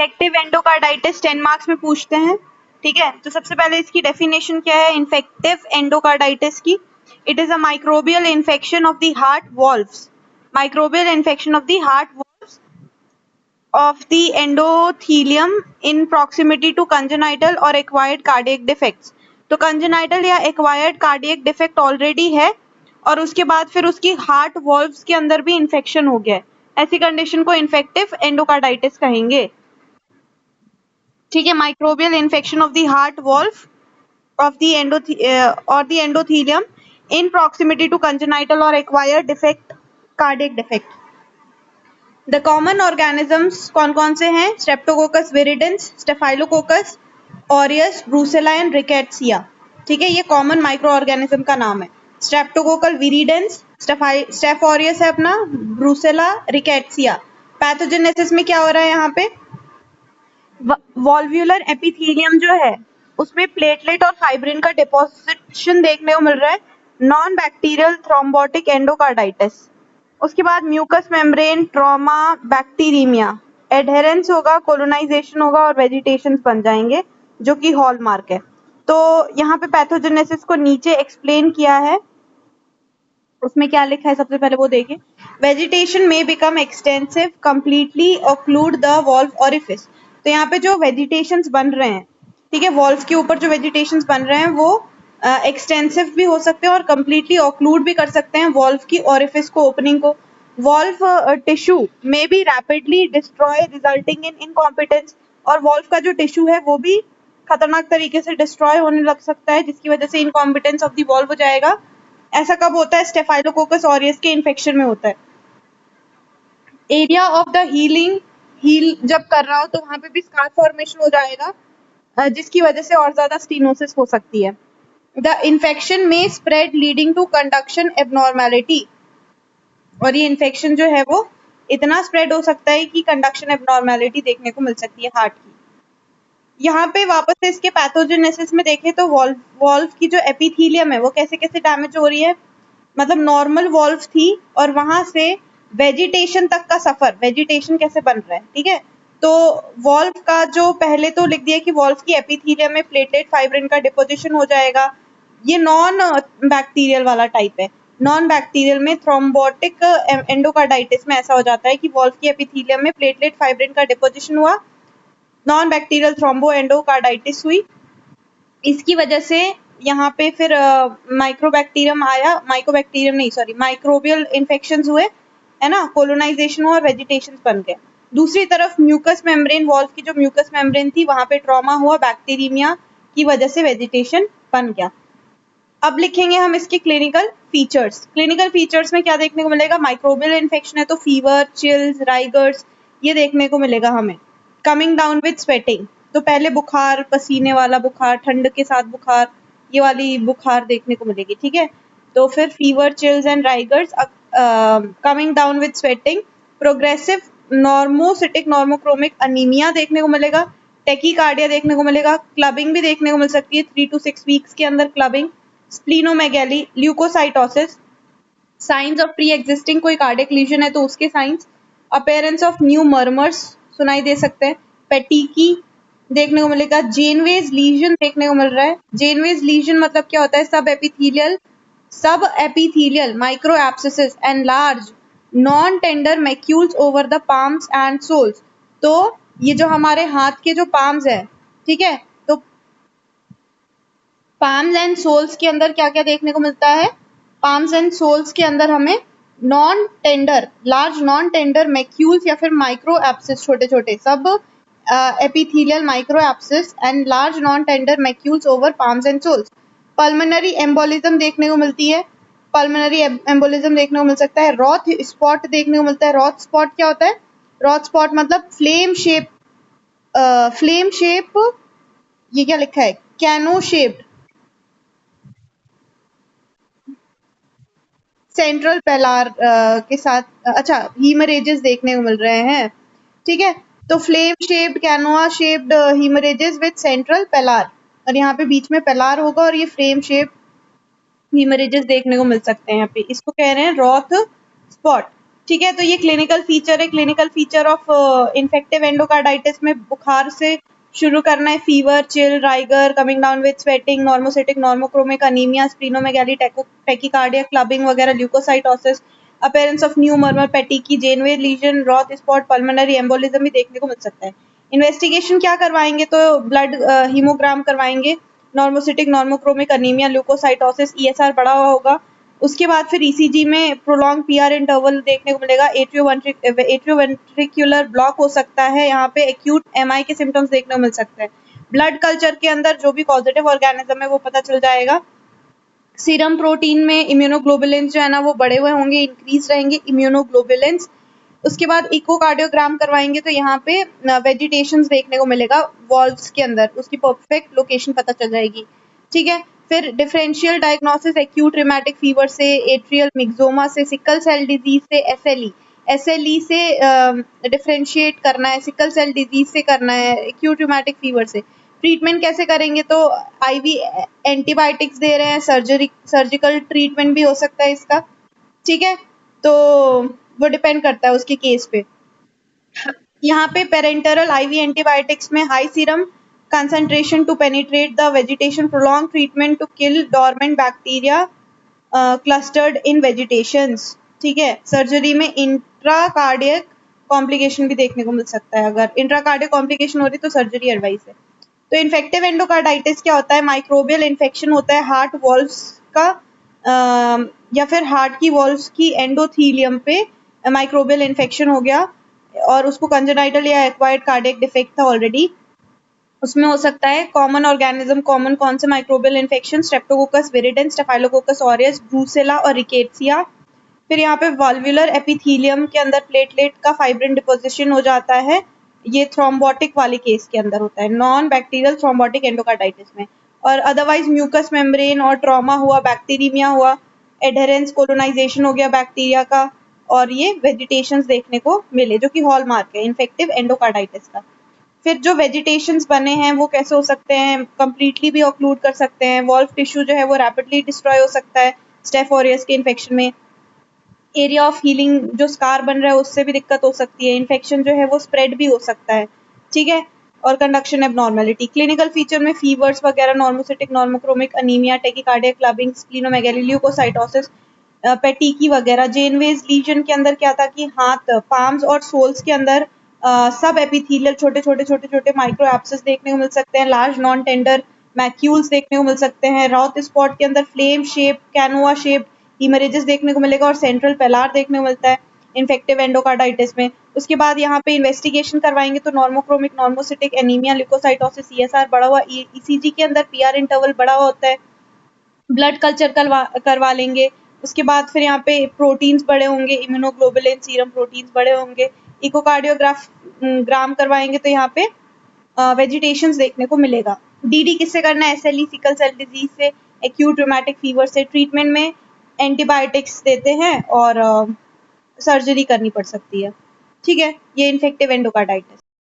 Infective endocarditis 10 marks में पूछते हैं, ठीक है। तो सबसे पहले इसकी डेफिनेशन क्या है इन्फेक्टिव एंडोकार्डाइटिस की? It is a microbial infection of the heart valves, microbial infection of the heart valves of the endothelium in proximity to congenital or acquired cardiac defects। तो congenital या acquired cardiac defect ऑलरेडी है और उसके बाद फिर उसकी heart valves के अंदर भी इन्फेक्शन हो गया है, ऐसी कंडीशन को इन्फेक्टिव एंडोकार्डाइटिस कहेंगे, ठीक है। Microbial infection of the heart valve of the endothelium in proximity to congenital or acquired defect, cardiac defect। The common organisms कौन कौन से हैं? Streptococcus viridans, staphylococcus aureus, Brucella and rickettsia, ठीक है। ये कॉमन माइक्रो ऑर्गेनिज्म का नाम है। स्ट्रेप्टोकोकल विरिडेंस, स्टेफ ऑरियस है अपना, ब्रूसेला, रिकेट्सिया। पैथोजेनेसिस में क्या हो रहा है यहाँ पे? वॉल्व्यूलर एपिथेलियम जो है उसमें प्लेटलेट और फाइब्रिन का डिपोजिशन देखने को मिल रहा है, नॉन बैक्टीरियल थ्रोम्बोटिक एंडोकार्डाइटिस। उसके बाद म्यूकस मेम्ब्रेन ट्रॉमा बैक्टीरीमिया, एडहेरेंस होगा, कोलोनाइजेशन होगा और वेजिटेशन बन जाएंगे जो कि हॉलमार्क है। तो यहाँ पे पैथोजेनेसिस को नीचे एक्सप्लेन किया है, उसमें क्या लिखा है सबसे पहले वो देखें। वेजिटेशन में become extensive completely occlude the valve orifice. तो यहाँ पे जो वेजिटेशंस बन रहे हैं, ठीक है, वॉल्व के ऊपर जो वेजिटेशंस बन रहे हैं वो एक्सटेंसिव भी हो सकते हैं और कंप्लीटली ऑक्लूड भी कर सकते हैं वॉल्व की ऑरिफिस को, ओपनिंग को। वॉल्व टिश्यू में be rapidly destroy resulting in incompetence, और वॉल्व का जो टिश्यू है वो भी खतरनाक तरीके से डिस्ट्रॉय होने लग सकता है जिसकी वजह से इनकॉम्पिटेंस ऑफ द वॉल्व हो जाएगा। ऐसा कब होता है? स्टेफाइलोकोकस ऑरियस के इन्फेक्शन में होता है। एरिया ऑफ द हील जब कर रहा हो तो वहां पे भी स्कार फॉर्मेशन हो जाएगा जिसकी वजह से और ज्यादा स्टीनोसिस हो सकती है। द इन्फेक्शन में spread leading to conduction abnormality, और ये इन्फेक्शन जो है वो इतना स्प्रेड हो सकता है कि कंडक्शन एबनॉर्मेलिटी देखने को मिल सकती है हार्ट की। यहाँ पे वापस से इसके पैथोजेनेसिस में देखें तो वॉल्व की जो एपिथेलियम है वो कैसे कैसे डैमेज हो रही है, मतलब नॉर्मल वॉल्व थी और वहां से वेजिटेशन तक का सफर, वेजिटेशन कैसे बन रहा है, ठीक है। तो वॉल्व का जो पहले तो लिख दिया कि वॉल्व की एपिथेलियम में प्लेटलेट फाइब्रिन का डिपोजिशन हो जाएगा, ये नॉन बैक्टीरियल वाला टाइप है। नॉन बैक्टीरियल में थ्रोम्बोटिक एंडोकार्डाइटिस में ऐसा हो जाता है कि वॉल्व की एपिथेलियम में प्लेटलेट फाइब्रिन का डिपोजिशन हुआ, नॉन बैक्टीरियल थ्रोम्बो एंडोकार्डाइटिस हुई। इसकी वजह से यहाँ पे फिर माइक्रोबैक्टीरियम आया, माइक्रोबियल इन्फेक्शंस हुए, है ना, कोलोनाइजेशन हुआ और वेजिटेशन बन गए। दूसरी तरफ म्यूकस मेम्ब्रेन, वॉल्व की जो म्यूकस मेम्ब्रेन थी वहां पे ट्रॉमा हुआ, बैक्टीरीमिया की वजह से वेजिटेशन बन गया। अब लिखेंगे हम इसके क्लिनिकल फीचर्स। क्लिनिकल फीचर्स में क्या देखने को मिलेगा? माइक्रोबियल इन्फेक्शन है तो फीवर, चिल्स, राइगर्स ये देखने को मिलेगा हमें। कमिंग डाउन विद स्वेटिंग, तो पहले बुखार, पसीने वाला बुखार, ठंड के साथ बुखार, ये वाली बुखार देखने को मिलेगी, ठीक है। तो फिर fever, chills and rigors. Coming down with sweating, progressive normocytic normochromic anaemia देखने को मिलेगा, टेकीकार्डिया देखने को मिलेगा, क्लबिंग भी देखने को मिल सकती है 3 to 6 वीक्स के अंदर clubbing, splenomegaly, leukocytosis, signs of pre existing कोई कार्डियक लीजन है तो उसके signs, appearance of new murmurs सुनाई दे सकते हैं, पेटिकी देखने को मिलेगा, जेनवेज लीजन देखने को मिल रहा है। जेनवेज लीजन मतलब क्या होता है? Sub epithelial micro abscesses and large non tender macules over the palms and soles. तो ये जो हमारे हाथ के जो पाम्स है, ठीक है, तो पाम्स एंड सोल्स के अंदर क्या क्या देखने को मिलता है? पाम्स एंड सोल्स के अंदर हमें non tender, large non tender macules या फिर माइक्रो एब्सेस, छोटे छोटे sub epithelial micro abscess and large non tender macules over palms and soles. Pulmonary embolism देखने को मिलती है, पल्मोनरी एम्बोलिज्म देखने को मिल सकता है। रॉथ स्पॉट देखने को मिलता है। रॉथ स्पॉट क्या होता है? रॉथ स्पॉट मतलब फ्लेम शेप, ये क्या लिखा है? कैनो शेप्ड सेंट्रल पेलार के साथ, अच्छा, हीमरेजेस देखने को मिल रहे हैं, ठीक है। तो flame shaped, canoe shaped haemorrhages with central pallor, और यहाँ पे बीच में पेलार होगा और ये फ्लेम शेप्ड हीमरेजेस देखने को मिल सकते हैं यहाँ पे, इसको कह रहे हैं रॉथ स्पॉट, ठीक है, तो ये क्लिनिकल फीचर है। Clinical feature of infective endocarditis में बुखार से शुरू करना है, fever, chill, rigor, coming down with sweating, normocytic, normochromic anaemia, splenomegaly, tachycardia, clubbing वगैरह, leucocytosis, appearance of new murmur, petechiae, Janeway lesion, Roth spot, pulmonary embolism भी देखने को मिल सकता है। इन्वेस्टिगेशन क्या करवाएंगे, तो ब्लड हीमोग्राम करवाएंगे, normocytic, normochromic anaemia, leukocytosis, ESR बढ़ा हुआ होगा। उसके बाद फिर ईसीजी में प्रोलॉन्ग पीआर इंटरवल देखने को मिलेगा। एट्रियोवेंट्रिकुलर ब्लॉक हो सकता है, यहाँ पे एक्यूट एमआई के सिम्टम्स देखने को मिल सकते हैं। ब्लड कल्चर के अंदर जो भी पॉजिटिव ऑर्गेनिज्म है वो पता चल जाएगा। सीरम प्रोटीन में इम्यूनोग्लोबुलिन्स जो है ना वो बढ़े हुए होंगे, इंक्रीज रहेंगे इम्यूनोग्लोबुलिन्स। उसके बाद इकोकार्डियोग्राम करवाएंगे तो यहाँ पे वेजिटेशंस देखने को मिलेगा वॉल्व्स के अंदर, उसकी परफेक्ट लोकेशन पता चल जाएगी। ठीक है, फिर differential diagnosis acute rheumatic fever से, एट्रियल मिक्सोमा से, सिकल सेल डिजीज से, एसएलई से डिफरेंशिएट करना है, सिकल सेल डिजीज से करना है, एक्यूट रिमेटिक फीवर से। ट्रीटमेंट कैसे करेंगे, तो आईवी एंटीबायोटिक्स दे रहे हैं, सर्जिकल ट्रीटमेंट भी हो सकता है इसका। ठीक है, तो वो डिपेंड करता है उसके केस पे। यहाँ पे पेरेंटरल आईवी एंटीबायोटिक्स में high serum concentration to penetrate the vegetation, prolonged treatment to kill dormant bacteria clustered in vegetations। ठीक है, सर्जरी में इंट्राकार्डियक कॉम्प्लिकेशन भी देखने को मिल सकता है। अगर इंट्राकार्डियक कॉम्प्लिकेशन हो रही तो सर्जरी एडवाइस है। तो इन्फेक्टिव एंडोकार्डाइटिस क्या होता है, माइक्रोबियल इन्फेक्शन होता है हार्ट वॉल्व्स का, या फिर हार्ट की वॉल्व्स की एंडोथीलियम पे माइक्रोबियल इन्फेक्शन हो गया और उसको कंजेनाइटल या एक्वायर्ड कार्डियक डिफेक्ट था ऑलरेडी, उसमें हो सकता है। कॉमन ऑर्गेनिज्म, कॉमन कौन से microbial infection, Streptococcus viridans, staphylococcus aureus, Brucella और रिकेट्सिया। फिर यहाँ पे वाल्वुलर एपिथीलियम के अंदर प्लेटलेट का फाइब्रिन डिपोजिशन हो जाता है, ये थ्रोम्बोटिक वाले केस के अंदर होता है, नॉन बैक्टीरियल थ्रोम्बोटिक एंडोकार्डाइटिस में। और अदरवाइज म्यूकस मेम्ब्रेन और ट्रॉमा हुआ, बैक्टीरिया हुआ, एडहेरेंस, कोलोनाइजेशन हो गया बैक्टीरिया का, और ये वेजिटेशंस देखने को मिले जो कि हॉलमार्क है इन्फेक्टिव एंडोकार्डाइटिस का। फिर जो वेजिटेशंस बने हैं वो कैसे हो सकते हैं, कंप्लीटली भी ऑक्लूड कर सकते हैं, वॉल्व टिश्यू जो है वो रैपिडली डिस्ट्रॉय हो सकता है स्टेफ ऑरियस के इन्फेक्शन में, एरिया ऑफ हीलिंग जो स्कार बन रहा है उससे भी दिक्कत हो सकती है, इन्फेक्शन जो है वो स्प्रेड भी हो सकता है। ठीक है, और कंडक्शन एबनॉर्मेलिटी। क्लिनिकल फीचर में फीवर्स वगैरह, normocytic, normochromic anaemia, tachycardia, clubbing, splenomegaly, leucocytosis, petechiae वगैरह। जेनवेज लीजन के अंदर क्या था कि हाथ, पाम्स और सोल्स के अंदर सब एपिथेलियल छोटे छोटे माइक्रो एब्सेस देखने को मिल सकते हैं, लार्ज नॉन टेंडर मैक्यूल्स देखने को मिल सकते हैं। रॉथ स्पॉट के अंदर फ्लेम शेप, कैनोआ शेप इमरेजेस देखने को मिलेगा और सेंट्रल पेलार देखने को मिलता है इन्फेक्टिव एंडोकार्डाइटिस में। उसके बाद यहाँ पे इन्वेस्टिगेशन करवाएंगे तो normochromic, normocytic anaemia, leukocytosis, ESR बढ़ा हुआ, ईसीजी के अंदर पीआर इंटरवल बढ़ा हुआ होता है, ब्लड कल्चर करवा लेंगे। उसके बाद फिर यहाँ पे प्रोटीन्स बड़े होंगे, इम्यूनोग्लोबुलिन, सीरम प्रोटीन्स बड़े होंगे। ग्राम करवाएंगे तो यहाँ पे वेजिटेशंस देखने को मिलेगा। डीडी किससे करना है, एसएलई, सिकल सेल डिजीज से, एक्यूट रूमेटिक फीवर से। ट्रीटमेंट में एंटीबायोटिक्स देते हैं और सर्जरी करनी पड़ सकती है। ठीक है, ये इन्फेक्टिव एंडोकार्डाइटिस।